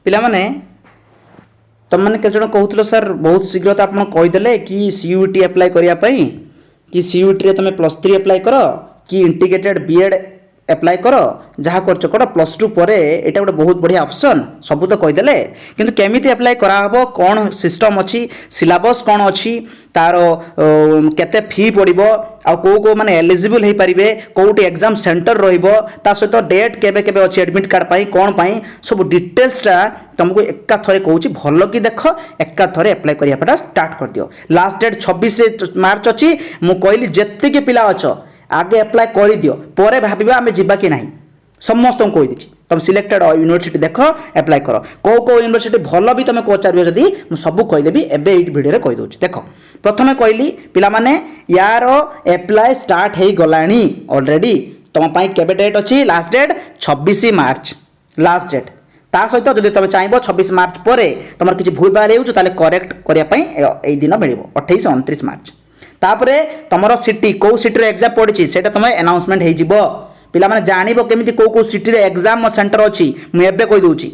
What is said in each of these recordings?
ପିଲାମାନେ तुमने केते जण कहूथिलो सर बहुत शीघ्र तो आपण कहीदेले कि सीयूटी अप्लाई करिया पई कि सीयूटी रे तुम +3 अप्लाई कर कि इंटीग्रेटेड बीएड अप्लाई कर जहाँ कर प्लस टू पर यहाँ गोटे बहुत बढ़िया ऑप्शन सब तो कहीदेले किंतु केमिति अप्लाई कराहब कौन सिस्टम अच्छी सिलेबस कौन अच्छी तार केते फी पड़ो आ को को माने एलिजिबल हो पारे कौटी एग्जाम सेंटर रहिबो ता सहित डेट केबे केबे अच्छी एडमिट कार्ड पाई कौन पाई सब डिटेल्सटा तुमको एका थरे कहूँ भल कि देख एका थरे अप्लाई करिया स्टार्ट कर दियो। लास्ट डेट 26 मार्च अच्छी मु कहली जेतिके पिला अछ आगे अप्लाई कर दियो पर भाबिबा आमे जिबा कि नहीं समस्त को कहि दिछि तुम सिलेक्टेड यूनिवर्सिटी देख अप्लाई कर को यूनिवर्सिटी भल भी तुम पचार जदि मुझे सब कहीदेवी एवं ये भिडियो कही दूँ देख प्रथम कहली पिला माने यार अप्लाई स्टार्ट हो गलानी ऑलरेडी तुम केबे डेट अच्छी लास्ट डेट 26 मार्च लास्ट डेट ता सहित जब तुम चाहब 26 मार्च पर तुम किसी भूल भाल हो करेक्ट करने दिन मिल 28 29 मार्च तापरे तुम सिटी कौ सिटी एग्जाम पड़ी से तुम अनाउंसमेंट हो पिला माने जानिबो केमिति को सिटी रे एग्जाम सेंटर अच्छी मुझे कही दूची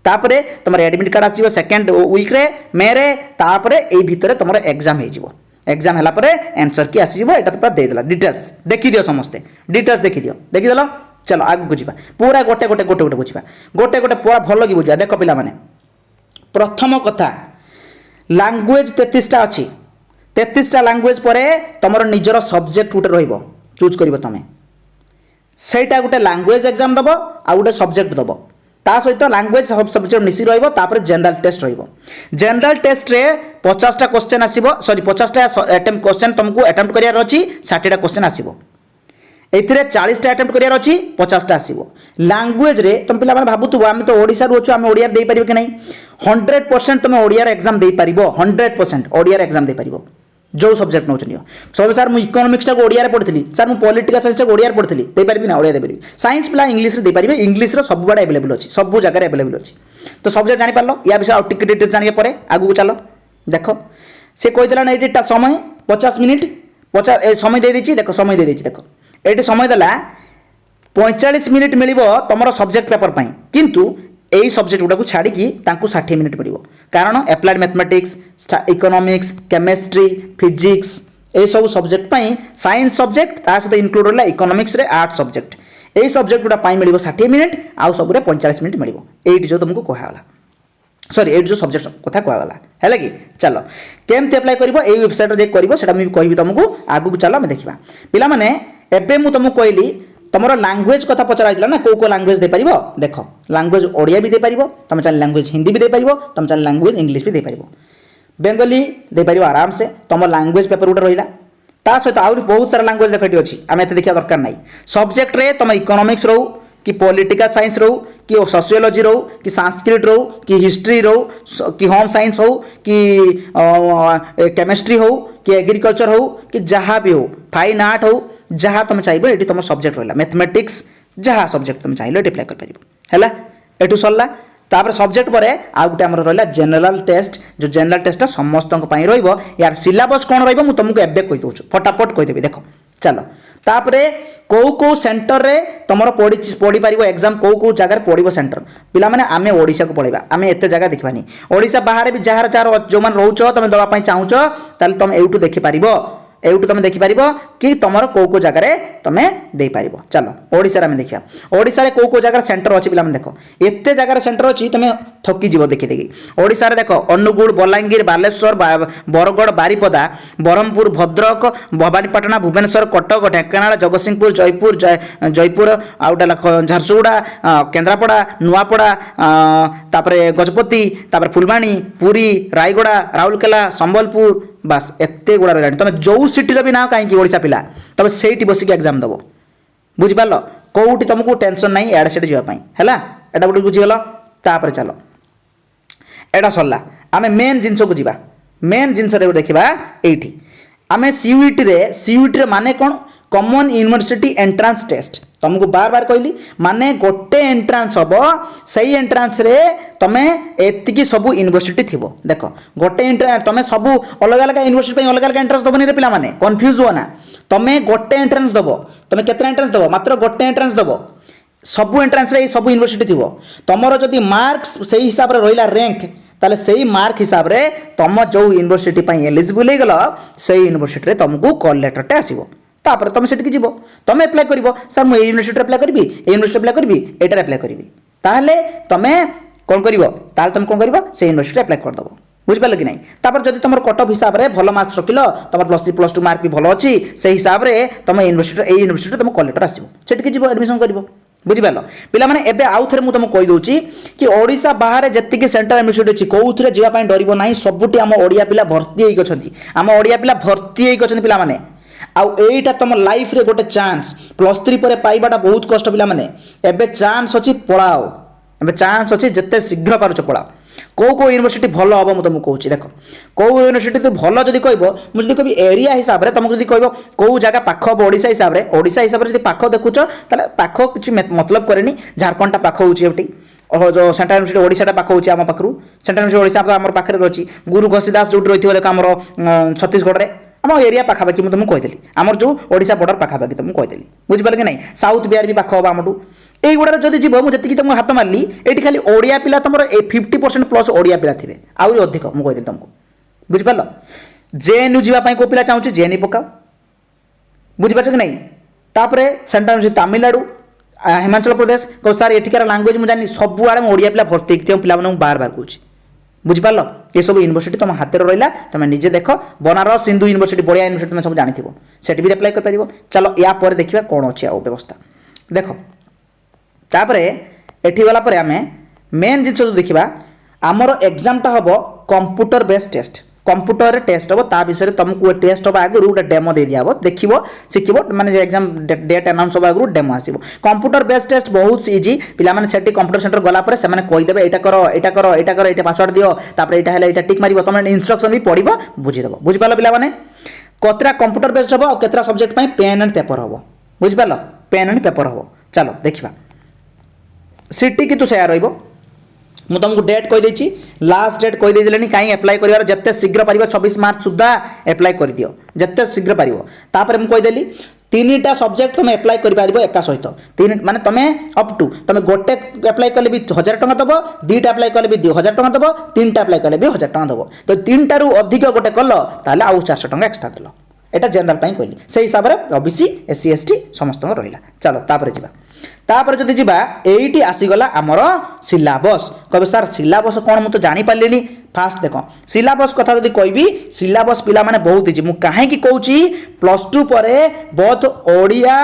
तापरे तुम एडमिट कार्ड आसीबो सेकंड वीक रे मे रे तापरे एई भितरे तुम एग्जाम हो एग्जाम है पर आंसर की आसीबो एटा तो दे देला डिटेल्स देखि दियो समस्ते डिटेल्स देखि दियो देखि देलो चलो आगु को जीवा पूरा गोटे गोटे गोटे गोटे बुझिबा गोटे गोटे पूरा भल कि बुझिबा देखो पिला माने प्रथम कथा लैंग्वेज 33टा अच्छी 33टा लैंग्वेज पर तुमर निजर सब्जेक्ट गोटे रहिबो चूज करिवो तमे सेटा गोटे लैंग्वेज एग्जाम दबो आ गोटे सब्जेक्ट दबो ता सहित लैंग्वेज सब्जेक्ट मिसी रहिबो तापर जनरल टेस्ट रहिबो जनरल टेस्ट रे 50टा क्वेश्चन आसीबो सॉरी 50टा अटेम्प्ट क्वेश्चन तुमको अटेम्प्ट करियार अछि 60टा क्वेश्चन आसीबो एथिरे 40टा अटेम्प्ट करियार अछि 50टा आसीबो लैंग्वेज रे तुम पिला माने भाबुथबो आमे तो ओडिसा रो छु आमे ओडिया देई परिबो कि नहीं 100% तुम ओडिया एग्जाम देई परिबो 100% ओडिया एग्जाम देई परिबो जो सब्जेक्ट नौ सब सर मुझे इकोनोमिक्स टाक ओडिया पढ़ी सर मुझे पॉलिटिकल साइंस टाक ओडिया पढ़ी दे पारि ना ओडिया दे पारि साइंस पिला इंग्लिश दे पारे इंग्लिश सब बड़े अवेलेबल अच्छी सब जगह अवेलेबल अच्छी तो सब्जेक्ट जानी पार्ल या विषय आउट टिके डिटेल्स जानिए पर आगू चलो देख से कहीदेला ना ये समय 50 मिनिट 50 समय दे देछि देख समय दे देछि देख ये समय देला 45 मिनिट मिल तुम सब्जेक्ट पेपर पाई किंतु यही सब्जेक्ट गुड़ा को छाड़ी 60 मिनिट पड़ो कारण applied mathematics economics chemistry physics ये सब सब्जेक्ट पाई साइंस सब्जेक्ट ता सहित इनक्लूड रहा इकोनॉमिक्स रे आर्ट सब्जेक्ट यही सब्जेक्ट गुड़ा पाई मिल 60 मिनिट आउ सब 45 मिनिट मिल ये जो तुमको कहला सॉरी ये जो सब्जेक्ट कथा कहला है कि चलो केमती अप्लाई कर वेबसाइट कर कहि तुमको आगू को चलो देखा पिला माने एबे मु तुमको कहली तुम लैंग्वेज कथा पचरा ना को लैंग्वेज दे पारिबो देख लैंग्वेज ओडिया भी दे पारिबो तुम चाहे लैंग्वेज हिंदी भी दे पारिबो तुम चाहे लैंग्वेज इंग्लिश भी दे पारिबो बेंगली दे पारिबो आराम से तुम लैंग्वेज पेपर गोटे रहिला ता सहित आउरी बहुत सारा लैंग्वेज देखटी अछि आमे एते देखिया दरकार नाही सब्जेक्ट रे तुम इकोनॉमिक्स रहू कि पॉलिटिकल साइंस रहू कि सोशियोलॉजी रहू कि संस्कृत रहू कि हिस्ट्री रहू कि होम साइंस हो कि केमिस्ट्री हो कि एग्रीकल्चर हो कि जहाँ भी हो फाइन आर्ट हो जहाँ तुम चाहिए ये तुम सब्जेक्ट रहा मैथमेटिक्स जहाँ सब्जेक्ट तुम चाहिए ये अप्लाई कर एठू सरला तापर सब्जेक्ट पर आउ गोटे आमर रहा जनरल टेस्ट जो जनरल टेस्ट समस्त यार सिलेबस कौन रही तुमको एवं कही दूँ फटाफट कहीदेवी देख चलो तापर कौ सेंटर रे तुम पढ़ी पार एग्जाम कौ जगार पड़ो सेंटर पिला माने आमे ओडिशा को पढ़ा आमे एते जगह देखबानी ओडिशा बाहर भी जार जार जो मैंने रोच तुम दवाई चाहूच ताल तुम यूट्यूब देखिपार एवटू तुम देखिपार कि तुम कौ जगार तुम दे पार चलो ओडिशा आम देखा ओडिशा कौ जगार सेंटर अच्छी पे देख एत जगार सेंटर अच्छी तुम थकी जीव देखी देखी ओडिशा रे देख अनुगुल बलांगीर बालेश्वर बरगड़ बारिपदा ब्रह्मपुर भद्रक भवानीपाटना भुवनेश्वर कटक ढेंकानाल जगतसिंहपुर जयपुर जयपुर आउटा झारसुगुड़ा केन्द्रापड़ा नुआपड़ा तापर गजपति तापर फुलबाणी पुरी रायगड़ा राउरकेला संबलपुर बास एते गुड़ा रहा तुम जो सिटी भी ना कहीं ओडिशा पिला तुम से बसिक एग्जाम दब बुझिपार कौटी तुमको टेंशन ना एड से जावाई है एटा गोटे बुझीगल तापर चलो एटा सरला आम मेन जिनस को जीवा मेन जिनस देखा ये आम सीयूटी माने कौन कॉमन यूनिवर्सिटी एंट्रांस टेस्ट तुमको बार बार कहली माने गोटे एंट्रांस हम से एंट्रांस रे तुम एति सब यूनिवर्सिटी थी देख गोटे तुम सब अलग अलग यूनिवर्सिटी अलग अलग एंट्रांस दबनी पिला माने कन्फ्यूज हो ना तुम गोटे एंट्रांस दब तुम केते एंट्रांस दब मात्र गोटे एंट्रांस दब सब एंट्रांस रे सब यूनिवर्सिटी थी तुमर जदि मार्क्स से हिसाब रे रहिला रैंक ताले सही मार्क हिसाब रे तुम जो यूनिवर्सिटी एलिजिबल हो गल से यूनिवर्सिटी रे तुमको कॉल लेटर टे आसीबो तापर तुम सेठी जीव तुम एप्लाय कर सर मुझे यूनिवर्सिटी अप्लाई करी यूनिवर्सिटी अप्लाई करी एटार अप्लाई करी ताहले तुम कौन कर तुम कौन कर से यूनिवर्सिटी अप्लाई करदेव बुझिपार कि नहीं तापर जब तुम कट ऑफ हिसाब से भल मार्क्स रखिल तुम +3 +2 मार्क भी भल अच्छी से हिसाब से तुम यूनिवर्सिटी तुम कॉल लेटर आसो सेठी जीव एडमिशन कर बुझिपार पिला माने एबे आउ थे मुझे कही दूची कि ओडिशा बाहर जी सेंट्रल यूनिवर्सिटी अच्छी कौन जावाई डर ना सबुटी आम ओडिया पिला भर्ती होती आम ओडिया पिला भर्ती होती पिला माने आउ एटा तुम लाइफ रे गोटे चांस +3 पर पाइबाटा बहुत कष्ट पिला माने एबे चांस अच्छी पढ़ाओ एबे चांस अच्छी जिते शीघ्र पारुछ पढ़ाओ कौ यूनिवर्सिटी भल हम मुझे तुमको कहूँ देख कौ यूनिवर्सिटी तो भल जब कह मुझे कह एरिया हिसाब से तुमको जब कह कौ जगह पाख हम ओडिशा हिसाब से जब पाख देखुच ताले पाख किसी मतलब करे झारखंड पाख हो जो सेंट्रल यूनिवर्सिटी ओडिशा पाख हो आम पाखु सेंट्रल यूनिवर्सिटी ओडिशा आम पाखे रही गुरु घसीदास जो रही देख आम छत्तीसगढ़ में आम एरिया पाखापाखि मुझे तुमको कहीदेली आमर जो ओडिशा बॉर्डर पाखापाखि तुमको कहीदेली बुझिपारे कि नहीं साउथ बिहार भी पाख हम आमठू এইগুড়ার যদি যাব মু যেতিকি তোমাকে হাত মারলি এটি খালি ওড়িয়া পিলা তোমার 50% প্লস ওড়িয়া পিলা থিবে আউরি অধিক মু কইদেলি তোমাকে বুঝিপারল জেএনইউ যাওয়া পাই কো পিলা চাহুছি জেএনইউ পকাও বুঝিপারছ কি নাই তারপরে সেন্ট্রাল यूनिवर्सिटी তামিলনাড়ু हिमाचल प्रदेश कहो सर एठिकार लैंग्वेज मुझे जानी सब आड़े ओडिया पिला भर्ती पिला बार बार कहूँ बुझिपार ये सब यूनिवर्सिटी तुम हाथ में रहा तुम निजे देख बनारस हिंदू यूनिवर्सिटी बढ़िया यूनिवर्सिटी तुम सब जानी सेठी भी अप्लाई कर पार चलो या पर देखिए कौन अच्छी आ व्यवस्था देख तापर एठी गला पर आमे मेन जिन जो देखा आमर एग्जामटा हम computer based test computer test हम ता विषय तुमको टेस्ट हम आगु गोटे डेमो दे दिया देख शिखब माने एग्जाम डेट अनाउंस हम आगु डेमो आसो कंप्यूटर बेस्ड टेस्ट बहुत इजी पिला माने सेठी कंप्यूटर सेंटर गला पर से कहीदेवे एटा करो एटा करो एटा करो एटा पासवर्ड दियो तापर एटा हेला एटा टिक मारिबो तुम इंस्ट्रक्शन भी पढ़िबो बुझीदेव बुझिपाल पिला माने कतरा कंप्यूटर बेस्ड हम और कतरा सब्जेक्ट पई पेन एंड पेपर हम बुझिपाल पेन एंड पेपर हम चलो देखिबा सीटी की तो सेया रहिबो मु तुमको डेट कही देछि लास्ट डेट कही देले कहीं अप्लाई करिवार जत्ते शीघ्र पारिबो 26 मार्च सुद्धा अप्लाई कर दियो जत्ते शीघ्र पारिबो तापर मु कही देली तीनटा सब्जेक्ट तुम अप्लाई कर पारिबो एका सहित तीन माने तमे अप टू तमे गोटे अप्लाई करले भी 1000 टका दबो दीटा अप्लाई करले भी 2000 टका दबो तीनटा अप्लाई करले भी 1000 टका दबो तो तीनटा रु अधिक गोटे कल ताले आउ 400 टका एक्स्ट्रा देलो एटा जनरल पाई कहली से हिसाब रे ओबीसी एससी एसटी समस्त रहिला चलो तापर जिबा तापर जदि जीवा एटी आसीगला आमर सिलेबस कहे सर सिलेबस कौन मुझे जानी पार्ली फास्ट देख सिलेबस कथा जदि कहबी सिलेबस पिला माने बहुत इजी मु काहे की कहूची +2 पर बहुत ओडिया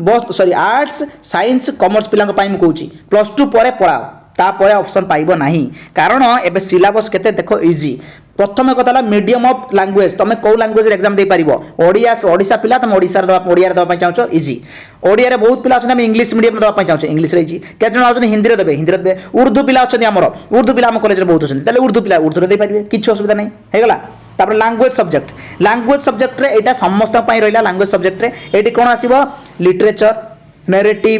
बहुत सॉरी आर्ट्स साइंस कॉमर्स पिला पई मु कहूची +2 पर पढ़ाओ तापर ऑप्शन पाइबो नाही कारण एबे सिलेबस केते देखो इजी प्रथम कथा मीडियम ऑफ लैंग्वेज तुम कौ लैंग्वेज एग्जाम दे पारिबो ओडिया ओडिशा पिला तुम ओडिसा रे ओडिया रे दबा पई चाहछो इजी ओडिया रे बहुत पिला अछन इंग्लिश मीडियम दबा पई चाहछो इंग्लिश रे इजी केते जण आछन हिंदी रे देबे उर्दू पिला अछन हमर उर्दू पिला हम कॉलेज रे बहुत अछन ताले उर्दू पिला उर्दू रे दे पारिबे किछ असुविधा नै हे गला तापर लैंग्वेज सब्जेक्ट रे एटा समस्त पई रहिला लैंग्वेज सब्जेक्ट रे एटी कोन आसीबो literature narrative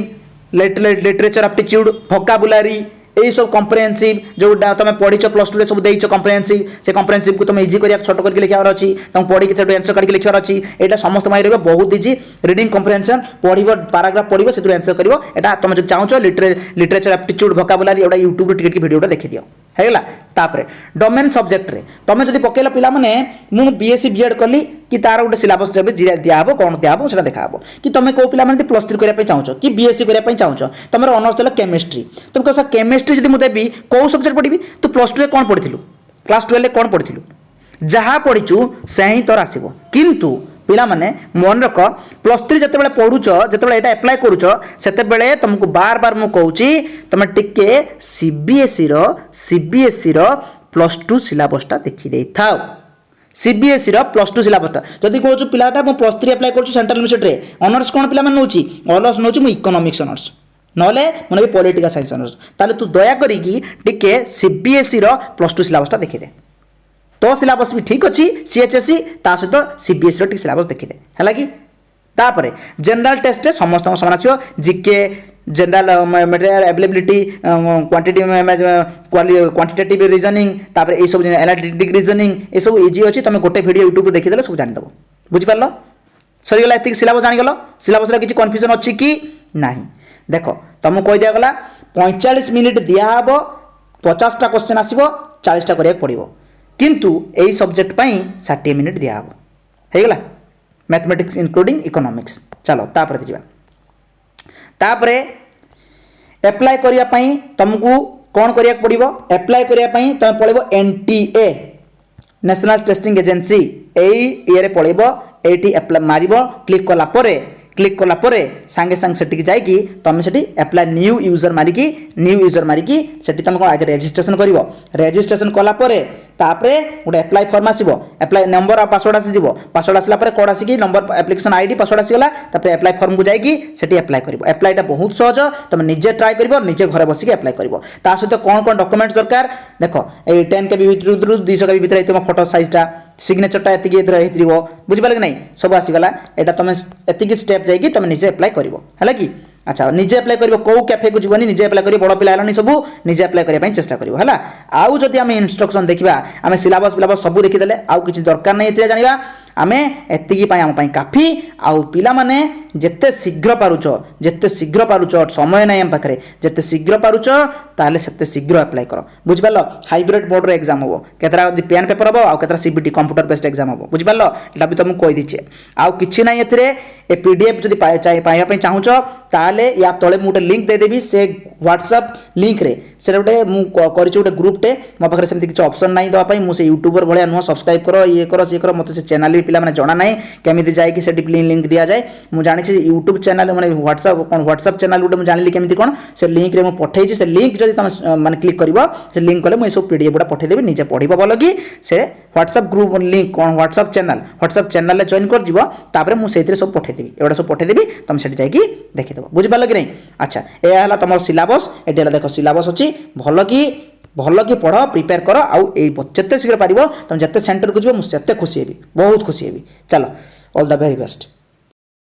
literature aptitude vocabulary यही सब कम्प्रेहेंसिव जो तुम पढ़ी +2 सब देच कम्प्रेहेंसिव से कम्प्रेहेंसिव को तुम इजी कर छोट करके लिखार अच्छी तुम पढ़ी कि आंसर काटिक लिखार अच्छी यहाँ समस्त माई रही बहुत इजी रिडिंग कम्प्रेहेंशन पढ़ पाराग्राफ पढ़ो से आंसर कर तुम जो चाहो लिटरेचर एप्टीट्यूड वोकाबुलरी एटा यूट्यूब टिके वीडियो देखी दियो हैगला तापर डोमेन सब्जेक्ट रे तुम जब पकेला पिला माने मु बीएससी बीएड कली कि तार गोटे सिलेबस जब दिया हम कौन दिया हम देखा हम कि तुम कौ पिला माने +3 करने चाहो कि बीएससी करने चाहो तुम ऑनर्स देल केमिस्ट्री तुम कह केमिस्ट्री जब मुझे देवी कौ सब्जेक्ट पढ़ी तू +2 रे कौन पढ़ी क्लास 12 कौन पढ़ी जहाँ पढ़ीचु से ही तोर आसो किंतु पिला माने मन रख +3 जिते पढ़ुच जिते एटा अप्लाई करुच से तुमको बार बार मुझे कहूँ तुम टिके सीबीएसई रो +2 सिलेबसटा देखी दे था सीबीएसई रो +2 सिलेबसटा जदि कहूँ पिलाटा मु +3 अप्लाई करुछु सेंट्रल यूनिवर्सिटी रे ऑनर्स कौन पिला माने नउची ऑनर्स नउची मु इकोनॉमिक्स ऑनर्स नले मन भी पॉलिटिकल साइंस ऑनर्स ताले तू दया करिकी टिके सीबीएसई रो +2 सिलेबसटा देखी दे तो सिलेबस भी ठीक अच्छी सीएचएसई ता सहित सीबीएसई रो सिलेबस देखी दे हैला कि तापर जनरल टेस्ट रे समस्त समान आछो GK general material availability quantitative reasoning तापर ए सब एनालिटिक रीजनिंग ए सब इजी अच्छी तुम गोटे वीडियो यूट्यूब देखी देले सब जानि दबो बुझि पारलो सरीगला एतिक सिलेबस जानि गलो सिलेबस रे किछि कंफ्यूजन अछि कि नाही देख तुमको कही दिगला 45 मिनिट दिहब 50टा क्वेश्चन आसो 40टा करा पड़ो किंतु यही सब्जेक्ट पर 60 मिनिट दिहब होगला मैथमेटिक्स इंक्लूडिंग इकोनॉमिक्स। चलो तापर जा तापर एप्लाय करने तुमको कौन करा पड़ो एप्लाय करने तुम पड़ो NTA नेशनल टेस्टिंग एजेंसी ये पड़ो ये मार क्लिक कलापर सांगे सांगे से जाकि तुम से एप्लाय न्यू यूजर मारिकी से तुम कौन आगे रेजिस्ट्रेशन कर रेजिस्ट्रेशन कलापर तापर गोटे एप्लाय फॉर्म आसो एप्लाय नंबर और पासवर्ड आसीज पासवर्ड आसला कोड आसिक नंबर एप्लिकेशन आईडी पासवर्ड आसीगला तापर एप्लाय फॉर्म को जाकि से एप्लाय कर एप्लायटा बहुत सहज तुम निजे ट्राए कर निजे घर बसिक एप्लाय कर सहित कौन कौन डॉक्यूमेंट्स दरकार देख ये 10 KB भर 200 KB भर तुम फोटो साइजटा सिग्नेचरटा एति बुझिपारे कि नहीं सब आसीगला एटा तुम एति स्टेप जाकि तुम निजे एप्लाय कर कि अच्छा निजे एप्लाय कर कौ कैफे को जीवनी निजे एप्लाय कर बड़ पिला हेलानी सब निजे एप्लाय करने चेष्टा करिवो हला आउ जदि आम इंस्ट्रक्शन देखा आम सिलेबस फिलाबस सब देखीदे आउ किसी दरकार नहीं ये जाना आमे एतिकी आम काफी आउ पिला माने जेते शीघ्र पारुच समय नहीं आम पाखे जेते शीघ्र पारुच ताले सेते शीघ्र एप्लाय कर बुझिपार हाइब्रिड मोड एग्जाम हम केतरा पेन पेपर हम आउ केतरा CBT कंप्यूटर बेस्ड एग्जाम हम बुझिपार एटा भी तुमको कहि दिछे आउ किछि नाही एथिरे ए PDF जदि पाइबा चाहूच ताले या तले मु लिंक दे देबी से WhatsApp लिंक रे से गोटे मु करिछि गोटे ग्रुप टे मो पाखरे सेमति किछि ऑप्शन नाही दवा पई मु से यूट्यूबर भलिया नुह सब्सक्राइब करो ये करो से करो मते से चैनल भी पिला माने जणा नाही केमिति जाय कि से लिंक दिया जाए मु जानि छी यूट्यूब चैनल माने WhatsApp चैनल गोटे मु जानिली केमिति कोन से लिंक रे मु पठेइ छी से लिंक जदि तुम माने क्लिक करबो से लिंक कले मु सब PDF गुडा पठेइ देबी निजे पढिबो बोल कि से WhatsApp ग्रुप लिंक कोन WhatsApp चैनल ले जॉइन कर जिवो तापर मु सेइतरे सब पठेइ देबी एवडा सब पठेइ देबी तुम सेठी जाय कि देखि देबो बुझि पालो कि नहीं। अच्छा ए हला तमर सिलेबस एटी हला देखो सिलेबस अछि भलो कि पढ़ प्रिपेयर कर आउ जिते शीघ्र पार तुम जिते सेंटर को जीव मुझे खुशी हेबी बहुत खुशी हेबी। चलो ऑल द वेरी बेस्ट।